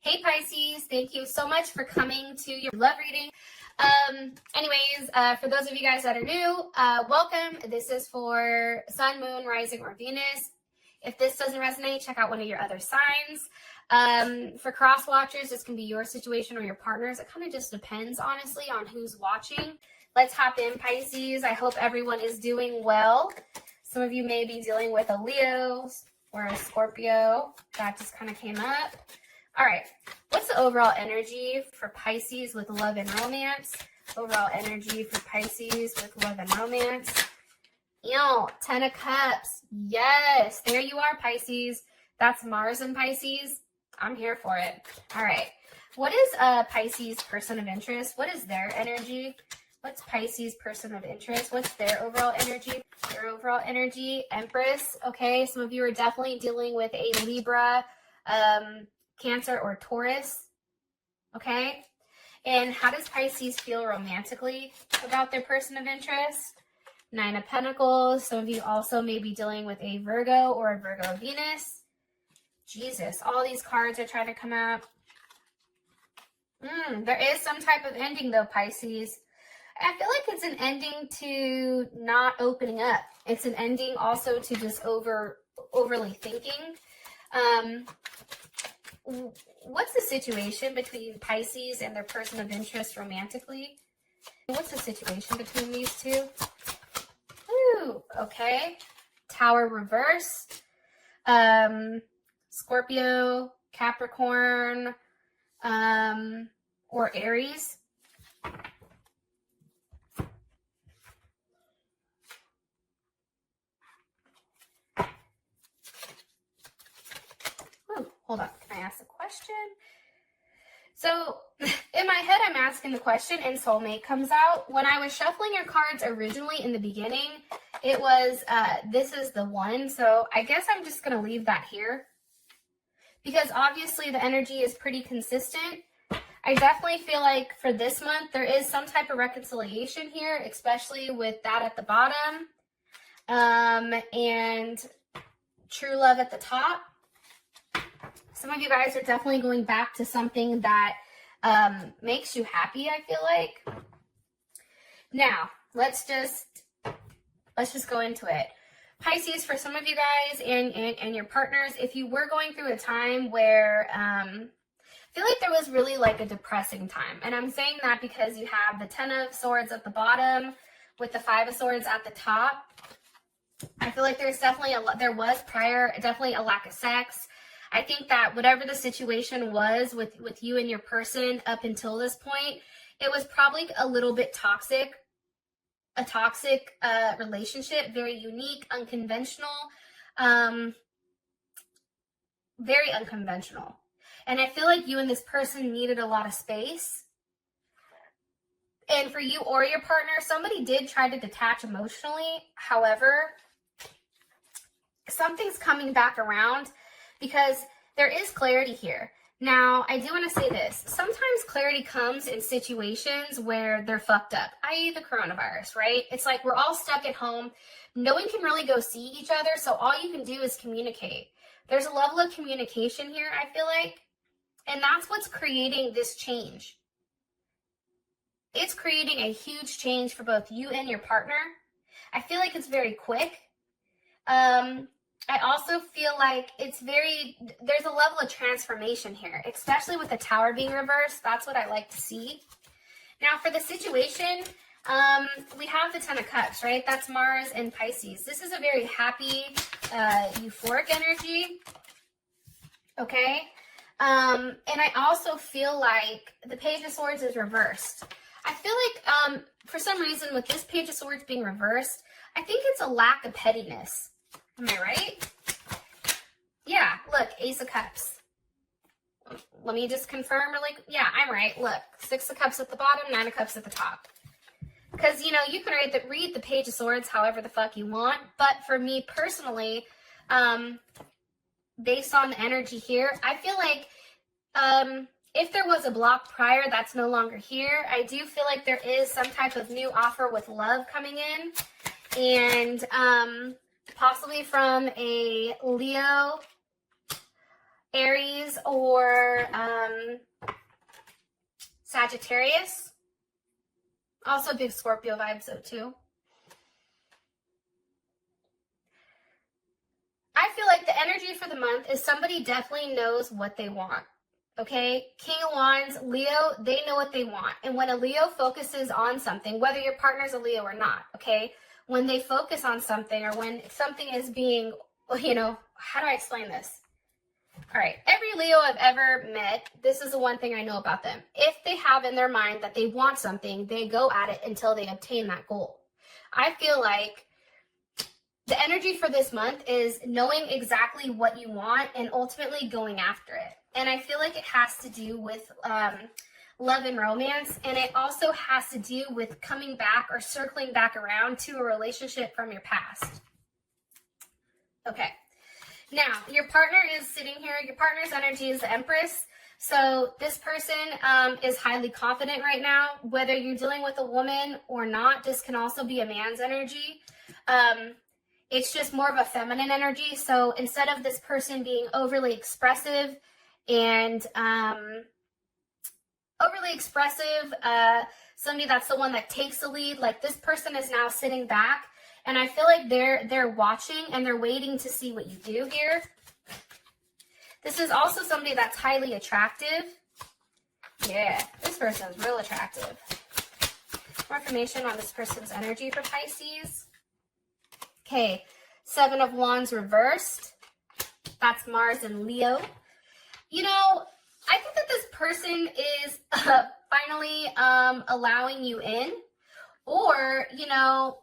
Hey Pisces, thank you so much for coming to your love reading. For those of you guys that are new, welcome. This is for Sun, Moon, Rising, or Venus. If this doesn't resonate, check out one of your other signs. For cross watchers, this can be your situation or your partner's. It kind of just depends, honestly, on who's watching. Let's hop in, Pisces. I hope everyone is doing well. Some of you may be dealing with a Leo or a Scorpio. That just kind of came up. All right, what's the overall energy for Pisces with love and romance? Overall energy for Pisces with love and romance. Ten of Cups. Yes, there you are, Pisces. That's Mars in Pisces. I'm here for it. All right, what is a Pisces person of interest? What is their energy? What's Pisces person of interest? What's their overall energy? Their overall energy, Empress. Okay, some of you are definitely dealing with a Libra, Cancer, or Taurus. Okay, and how does Pisces feel romantically about their person of interest? Nine of Pentacles. Some of you also may be dealing with a Virgo or a Virgo Venus. Jesus, all these cards are trying to come out. There is some type of ending though, Pisces. I feel like it's an ending to not opening up. It's an ending also to just overly thinking. What's the situation between Pisces and their person of interest romantically? What's the situation between these two? Ooh, okay. Tower reverse. Scorpio, Capricorn, or Aries. Hold on, can I ask a question? So in my head, I'm asking the question and soulmate comes out. When I was shuffling your cards originally in the beginning, it was, this is the one. So I guess I'm just going to leave that here because obviously the energy is pretty consistent. I definitely feel like for this month, there is some type of reconciliation here, especially with that at the bottom, and true love at the top. Some of you guys are definitely going back to something that makes you happy, I feel like. Now, let's just go into it. Pisces, for some of you guys and your partners, if you were going through a time where I feel like there was really like a depressing time. And I'm saying that because you have the Ten of Swords at the bottom with the Five of Swords at the top. I feel like there's definitely definitely a lack of sex. I think that whatever the situation was with you and your person up until this point, it was probably a little bit toxic, a toxic relationship, very unique, unconventional, very unconventional. And I feel like you and this person needed a lot of space. And for you or your partner, somebody did try to detach emotionally. However, something's coming back around, because there is clarity here. Now, I do want to say this. Sometimes clarity comes in situations where they're fucked up, i.e. the coronavirus, right? It's like we're all stuck at home. No one can really go see each other, so all you can do is communicate. There's a level of communication here, I feel like, and that's what's creating this change. It's creating a huge change for both you and your partner. I feel like it's very quick. I also feel like there's a level of transformation here, especially with the Tower being reversed. That's what I like to see. Now for the situation, we have the Ten of Cups, right? That's Mars and Pisces. This is a very happy, euphoric energy, okay? And I also feel like the Page of Swords is reversed. I feel like for some reason with this Page of Swords being reversed, I think it's a lack of pettiness. Am I right? Yeah, look, Ace of Cups. Let me just confirm really. Yeah, I'm right. Look, Six of Cups at the bottom, Nine of Cups at the top. Because, you know, you can read the Page of Swords however the fuck you want. But for me personally, based on the energy here, I feel like if there was a block prior that's no longer here, I do feel like there is some type of new offer with love coming in. And possibly from a Leo Aries or Sagittarius. Also big Scorpio vibes though too. I feel like the energy for the month is somebody definitely knows what they want. Okay, King of Wands, Leo, they know what they want. And when a Leo focuses on something, whether your partner's a Leo or not, okay, when they focus on something or when something is being, you know, how do I explain this? All right, every Leo I've ever met, this is the one thing I know about them. If they have in their mind that they want something, they go at it until they obtain that goal. I feel like the energy for this month is knowing exactly what you want and ultimately going after it. And I feel like it has to do with love and romance. And it also has to do with coming back or circling back around to a relationship from your past. Okay. Now, your partner is sitting here. Your partner's energy is the Empress. So this person is highly confident right now. Whether you're dealing with a woman or not, this can also be a man's energy. It's just more of a feminine energy. So instead of this person being overly expressive and somebody that's the one that takes the lead, like this person is now sitting back, and I feel like they're watching and they're waiting to see what you do here. This is also somebody that's highly attractive. Yeah, this person's real attractive. More information on this person's energy for Pisces. Okay, Seven of Wands reversed. That's Mars and Leo. You know, I think that this person is finally allowing you in. Or, you know,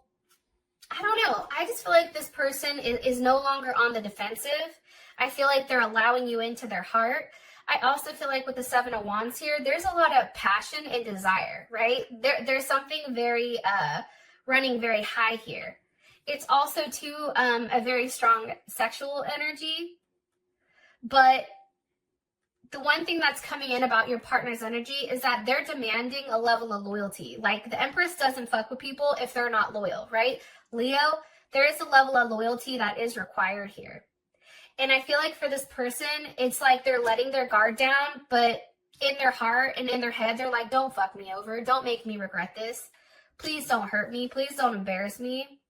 I don't know. I just feel like this person is no longer on the defensive. I feel like they're allowing you into their heart. I also feel like with the Seven of Wands here, there's a lot of passion and desire, right? There's something very running very high here. It's also, too, a very strong sexual energy. But the one thing that's coming in about your partner's energy is that they're demanding a level of loyalty. Like, the Empress doesn't fuck with people if they're not loyal, right? Leo, there is a level of loyalty that is required here. And I feel like for this person, it's like they're letting their guard down, but in their heart and in their head, they're like, don't fuck me over. Don't make me regret this. Please don't hurt me. Please don't embarrass me.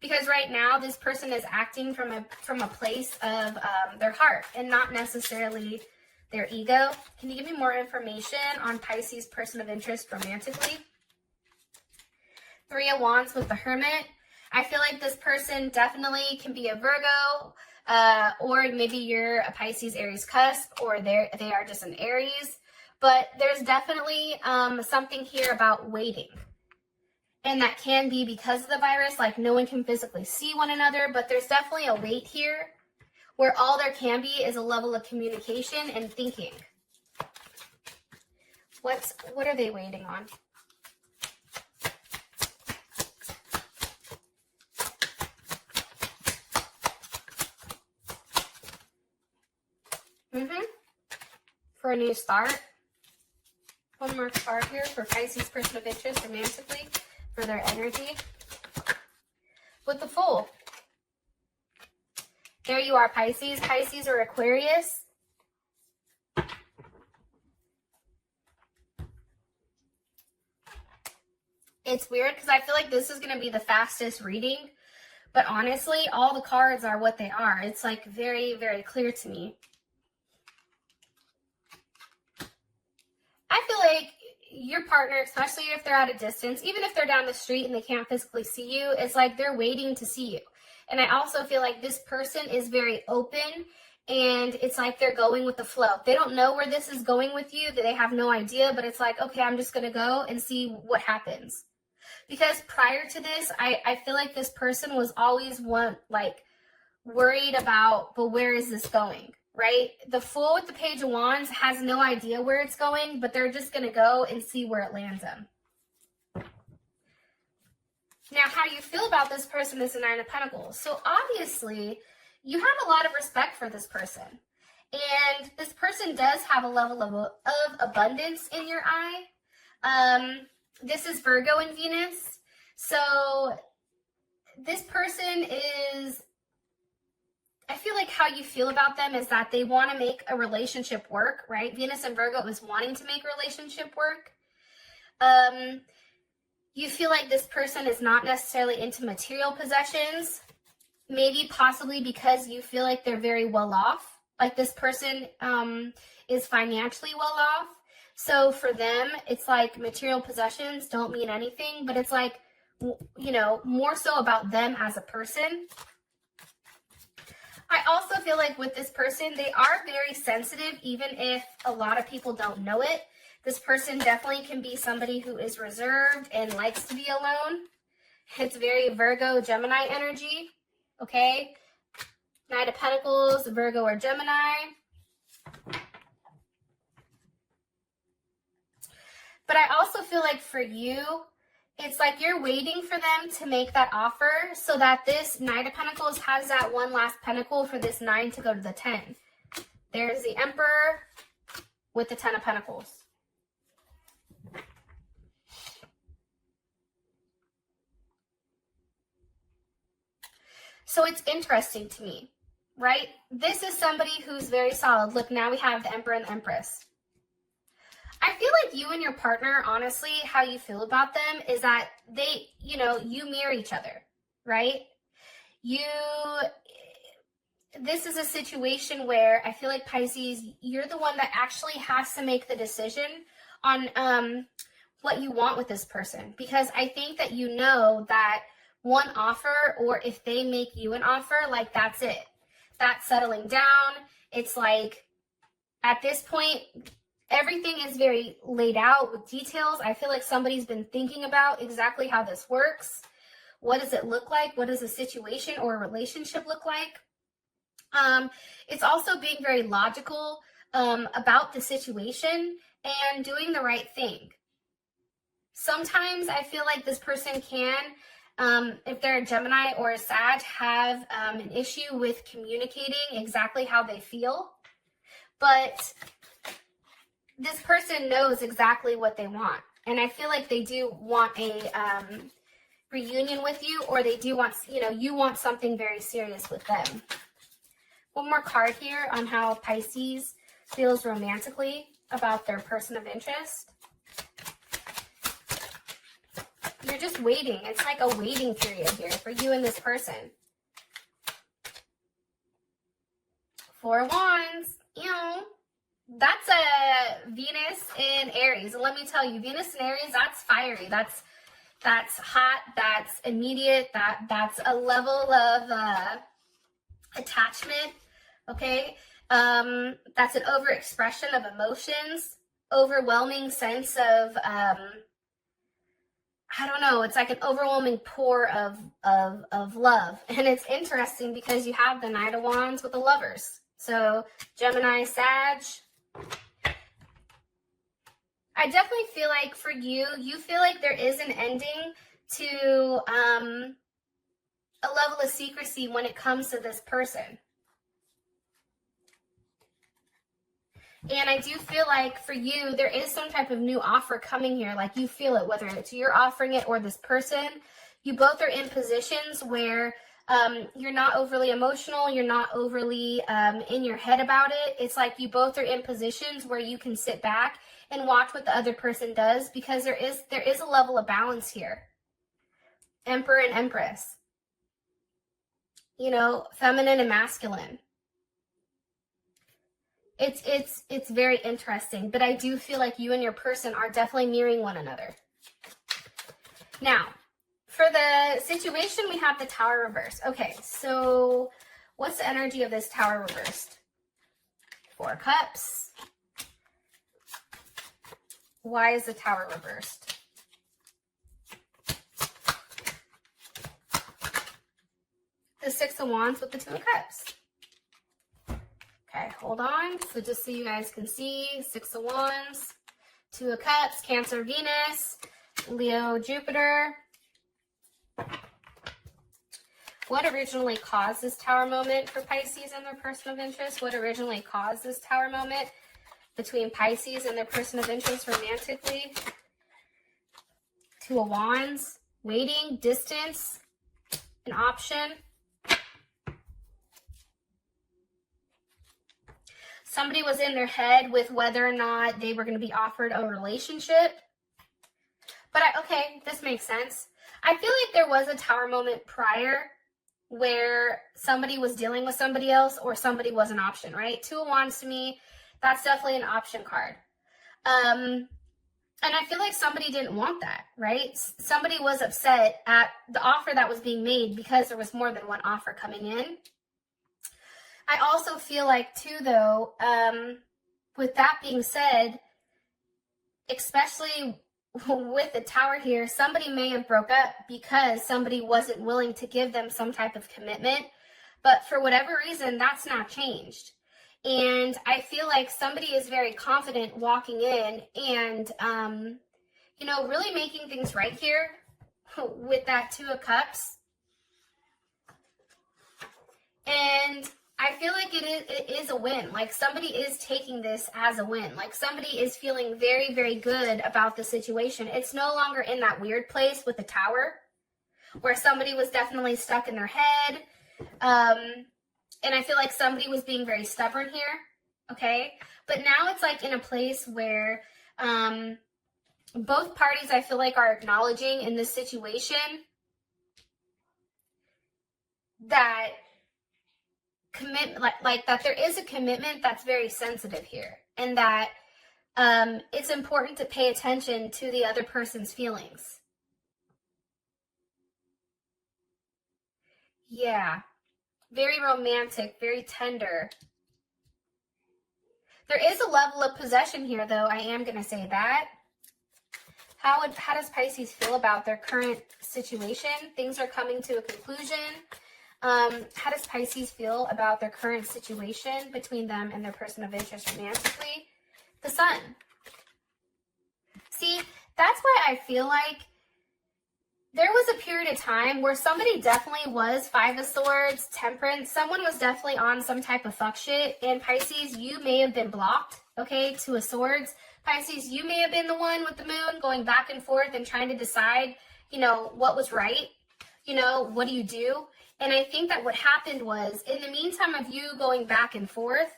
Because right now, this person is acting from a place of their heart and not necessarily their ego. Can you give me more information on Pisces' person of interest romantically? Three of Wands with the Hermit. I feel like this person definitely can be a Virgo, or maybe you're a Pisces Aries cusp, or they are just an Aries. But there's definitely something here about waiting. And that can be because of the virus, like no one can physically see one another, but there's definitely a wait here where all there can be is a level of communication and thinking. What are they waiting on? For a new start. One more card here for Pisces person of interest romantically. For their energy. With the Fool. There you are, Pisces. Pisces or Aquarius. It's weird because I feel like this is going to be the fastest reading. But honestly, all the cards are what they are. It's like very, very clear to me. I feel like your partner, especially if they're at a distance, even if they're down the street and they can't physically see you, it's like they're waiting to see you. And I also feel like this person is very open and it's like they're going with the flow. They don't know where this is going with you. They have no idea, but it's like, okay, I'm just going to go and see what happens. Because prior to this, I feel like this person was always worried about, but where is this going? Right? The Fool with the Page of Wands has no idea where it's going, but they're just going to go and see where it lands them. Now, how you feel about this person is the Nine of Pentacles. So obviously, you have a lot of respect for this person. And this person does have a level of abundance in your eye. This is Virgo and Venus. So this person is I feel like how you feel about them is that they want to make a relationship work, right? Venus and Virgo is wanting to make a relationship work. You feel like this person is not necessarily into material possessions, maybe possibly because you feel like they're very well off. Like this person is financially well off. So for them, it's like material possessions don't mean anything, but it's like, you know, more so about them as a person. I also feel like with this person, they are very sensitive, even if a lot of people don't know it. This person definitely can be somebody who is reserved and likes to be alone. It's very Virgo, Gemini energy, okay? Knight of Pentacles, Virgo or Gemini. But I also feel like for you, it's like you're waiting for them to make that offer so that this Knight of Pentacles has that one last pentacle for this 9 to go to the 10. There's the Emperor with the 10 of Pentacles. So it's interesting to me, right? This is somebody who's very solid. Look, now we have the Emperor and the Empress. I feel like you and your partner, honestly, how you feel about them is that they, you know, you mirror each other, right? This is a situation where I feel like Pisces, you're the one that actually has to make the decision on what you want with this person. Because I think that you know that one offer, or if they make you an offer, like that's it. That's settling down. It's like, at this point, everything is very laid out with details. I feel like somebody's been thinking about exactly how this works. What does it look like? What does a situation or a relationship look like? It's also being very logical about the situation and doing the right thing. Sometimes I feel like this person can, if they're a Gemini or a Sag, have an issue with communicating exactly how they feel. But this person knows exactly what they want. And I feel like they do want a reunion with you, or they do want, you know, you want something very serious with them. One more card here on how Pisces feels romantically about their person of interest. You're just waiting. It's like a waiting period here for you and this person. Four of Wands. You know, that's a Venus in Aries. And let me tell you, Venus in Aries, that's fiery. That's hot. That's immediate. That's a level of attachment. Okay. That's an overexpression of emotions, overwhelming sense of I don't know, it's like an overwhelming pour of love. And it's interesting because you have the Knight of Wands with the Lovers. So Gemini, Sag. I definitely feel like for you, you feel like there is an ending to a level of secrecy when it comes to this person. And I do feel like for you, there is some type of new offer coming here. Like you feel it, whether it's you're offering it or this person. You both are in positions where you're not overly emotional. You're not overly in your head about it. It's like you both are in positions where you can sit back and watch what the other person does, because there is a level of balance here. Emperor and Empress. You know, feminine and masculine. It's very interesting, but I do feel like you and your person are definitely mirroring one another. Now, for the situation, we have the Tower reversed. Okay, so what's the energy of this Tower reversed? Four of Cups. Why is the Tower reversed? The Six of Wands with the Two of Cups. Okay, hold on. So just so you guys can see, Six of Wands, Two of Cups, Cancer, Venus, Leo, Jupiter. What originally caused this Tower moment for Pisces and their person of interest? What originally caused this Tower moment between Pisces and their person of interest romantically? Two of Wands, waiting, distance, an option. Somebody was in their head with whether or not they were going to be offered a relationship. But okay, this makes sense. I feel like there was a Tower moment prior where somebody was dealing with somebody else or somebody was an option, right? Two of Wands to me, that's definitely an option card. And I feel like somebody didn't want that, right? Somebody was upset at the offer that was being made because there was more than one offer coming in. I also feel like too, though, with that being said, especially with the Tower here, somebody may have broke up because somebody wasn't willing to give them some type of commitment. But for whatever reason, that's not changed. And I feel like somebody is very confident walking in and, you know, really making things right here with that Two of Cups. And I feel like it is a win. Like somebody is taking this as a win. Like somebody is feeling very, very good about the situation. It's no longer in that weird place with the Tower where somebody was definitely stuck in their head. And I feel like somebody was being very stubborn here, okay? But now it's like in a place where both parties, I feel like, are acknowledging in this situation that like that there is a commitment that's very sensitive here, and that it's important to pay attention to the other person's feelings. Yeah. Very romantic, very tender. There is a level of possession here, though. I am going to say that. How does Pisces feel about their current situation? Things are coming to a conclusion. How does Pisces feel about their current situation between them and their person of interest romantically? The Sun. See, that's why I feel like there was a period of time where somebody definitely was Five of Swords, Temperance. Someone was definitely on some type of fuck shit. And Pisces, you may have been blocked, okay, Two of Swords. Pisces, you may have been the one with the moon going back and forth and trying to decide, you know, what was right. You know, what do you do? And I think that what happened was, in the meantime of you going back and forth,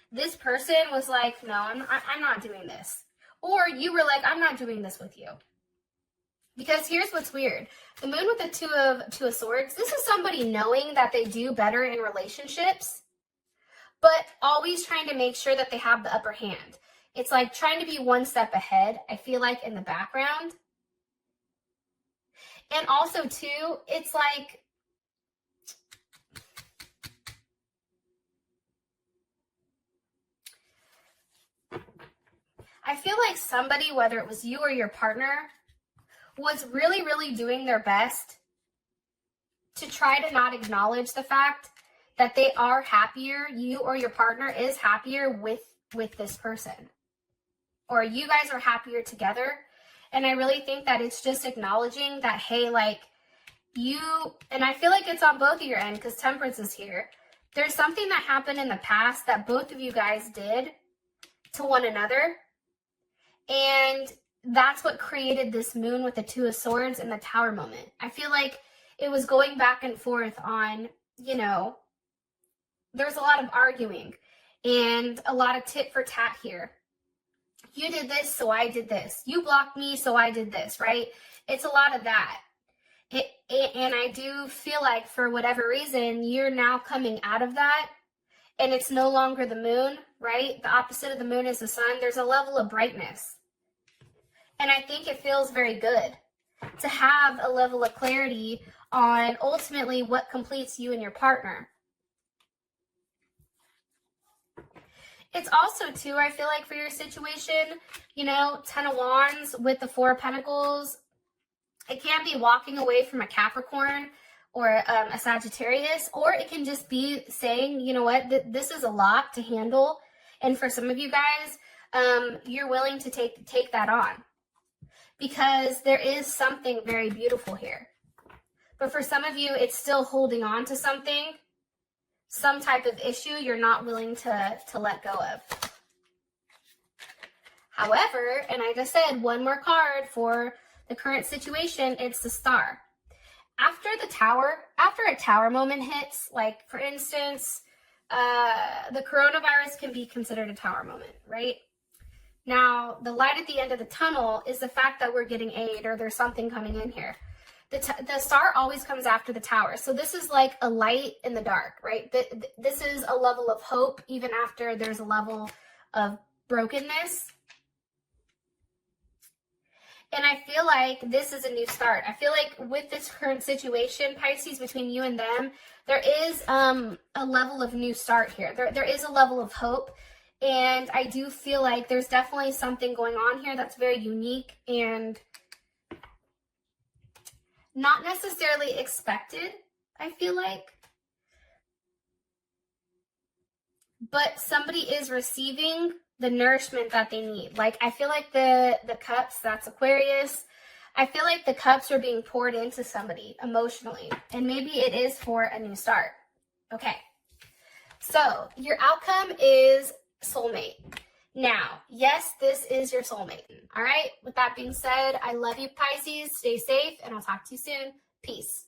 this person was like, no, I'm not doing this. Or you were like, I'm not doing this with you. Because here's what's weird. The moon with the two of Swords, this is somebody knowing that they do better in relationships, but always trying to make sure that they have the upper hand. It's like trying to be one step ahead, I feel like, in the background. And also, too, it's like, I feel like somebody, whether it was you or your partner, was really, really doing their best to try to not acknowledge the fact that they are happier, you or your partner is happier with this person. Or you guys are happier together. And I really think that it's just acknowledging that, hey, like, you, and I feel like it's on both of your end because Temperance is here. There's something that happened in the past that both of you guys did to one another. And that's what created this moon with the Two of Swords and the Tower moment. I feel like it was going back and forth on, you know, there's a lot of arguing and a lot of tit for tat here. You did this, so I did this. You blocked me, so I did this, right? It's a lot of that. And I do feel like for whatever reason, you're now coming out of that and it's no longer the moon, right? The opposite of the moon is the sun. There's a level of brightness. And I think it feels very good to have a level of clarity on ultimately what completes you and your partner. It's also, too, I feel like for your situation, you know, Ten of Wands with the Four of Pentacles, it can be walking away from a Capricorn or a Sagittarius, or it can just be saying, you know what, this is a lot to handle. And for some of you guys, you're willing to take that on because there is something very beautiful here. But for some of you, it's still holding on to something, some type of issue you're not willing to let go of. However, and I just said one more card for the current situation, it's the Star. After a Tower moment hits, like for instance, the coronavirus can be considered a tower moment, right? Now, the light at the end of the tunnel is the fact that we're getting aid or there's something coming in here. The star always comes after the tower. So this is like a light in the dark, right? This is a level of hope even after there's a level of brokenness. And I feel like this is a new start. I feel like with this current situation, Pisces, between you and them, there is a level of new start here. There is a level of hope. And I do feel like there's definitely something going on here that's very unique and not necessarily expected, I feel like. But somebody is receiving the nourishment that they need. Like, I feel like the cups, that's Aquarius. I feel like the cups are being poured into somebody emotionally. And maybe it is for a new start. Okay. So, your outcome is soulmate. Now, yes, this is your soulmate. All right. With that being said, I love you, Pisces. Stay safe, and I'll talk to you soon. Peace.